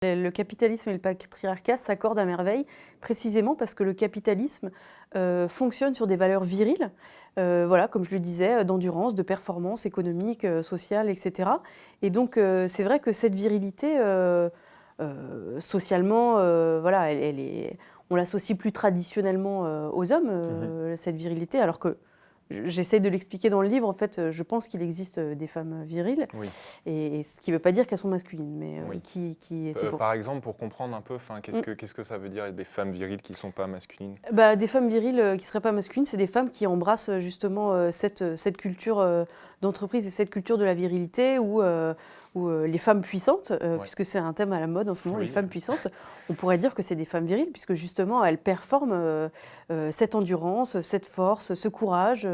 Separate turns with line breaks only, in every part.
Le capitalisme et le patriarcat s'accordent à merveille, précisément parce que le capitalisme fonctionne sur des valeurs viriles, voilà, comme je le disais, d'endurance, de performance économique, sociale, etc. Et donc, c'est vrai que cette virilité, socialement, voilà, on l'associe plus traditionnellement aux hommes, cette virilité, alors que j'essaie de l'expliquer dans le livre. En fait, je pense qu'il existe des femmes viriles,
Oui.
et ce qui ne veut pas dire qu'elles sont masculines, mais
Oui.
c'est pour...
Par exemple, pour comprendre un peu,
Mm.
qu'est-ce que ça veut dire des femmes viriles qui ne sont pas masculines?
Bah, des femmes viriles qui ne seraient pas masculines, c'est des femmes qui embrassent justement cette culture d'entreprise et cette culture de la virilité où les femmes puissantes,
Ouais.
puisque c'est un thème à la mode en ce moment, les
Oui.
femmes puissantes, on pourrait dire que c'est des femmes viriles, puisque justement elles performent cette endurance, cette force, ce courage.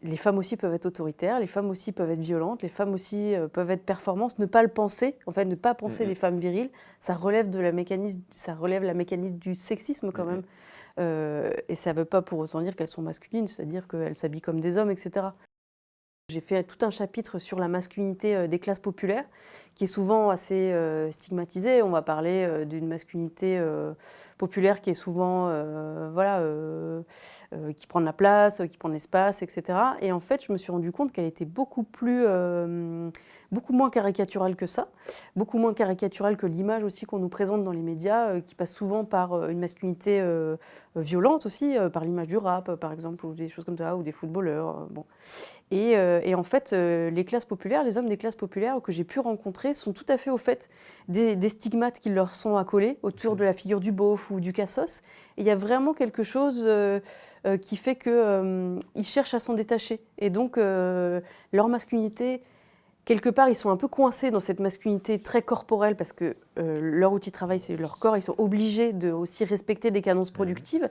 Les femmes aussi peuvent être autoritaires, les femmes aussi peuvent être violentes, les femmes aussi peuvent être performantes. Ne pas le penser, en fait, ne pas penser les femmes viriles, ça relève la mécanisme du sexisme quand même. Et ça ne veut pas pour autant dire qu'elles sont masculines, c'est-à-dire qu'elles s'habillent comme des hommes, etc. J'ai fait tout un chapitre sur la masculinité des classes populaires, qui est souvent assez stigmatisée. On va parler d'une masculinité populaire qui est souvent, voilà, qui prend de la place, qui prend de l'espace, etc. Et en fait, je me suis rendu compte qu'elle était beaucoup moins caricaturale que ça, beaucoup moins caricaturale que l'image aussi qu'on nous présente dans les médias, qui passe souvent par une masculinité violente aussi, par l'image du rap, par exemple, ou des choses comme ça, ou des footballeurs. Bon. Et en fait, les classes populaires, les hommes des classes populaires que j'ai pu rencontrer sont tout à fait au fait des stigmates qui leur sont accolés autour de la figure du beauf ou du cassos. Et il y a vraiment quelque chose qui fait qu'ils cherchent à s'en détacher. Et donc, leur masculinité, quelque part, ils sont un peu coincés dans cette masculinité très corporelle parce que leur outil de travail, c'est leur corps. Ils sont obligés de aussi respecter des cadences productives.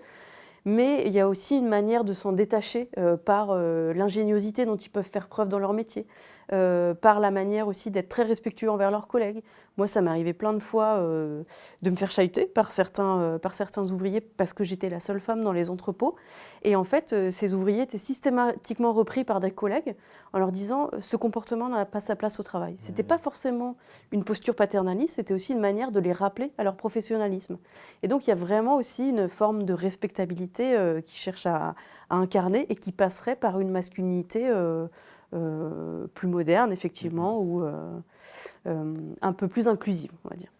Mais il y a aussi une manière de s'en détacher par l'ingéniosité dont ils peuvent faire preuve dans leur métier, par la manière aussi d'être très respectueux envers leurs collègues. Moi, ça m'est arrivé plein de fois de me faire chahuter par certains ouvriers parce que j'étais la seule femme dans les entrepôts. Et en fait, ces ouvriers étaient systématiquement repris par des collègues en leur disant ce comportement n'a pas sa place au travail. Ce n'était pas forcément une posture paternaliste, c'était aussi une manière de les rappeler à leur professionnalisme. Et donc, il y a vraiment aussi une forme de respectabilité qu'ils cherchent à incarner et qui passerait par une masculinité plus moderne, effectivement, ou un peu plus inclusive, on va dire.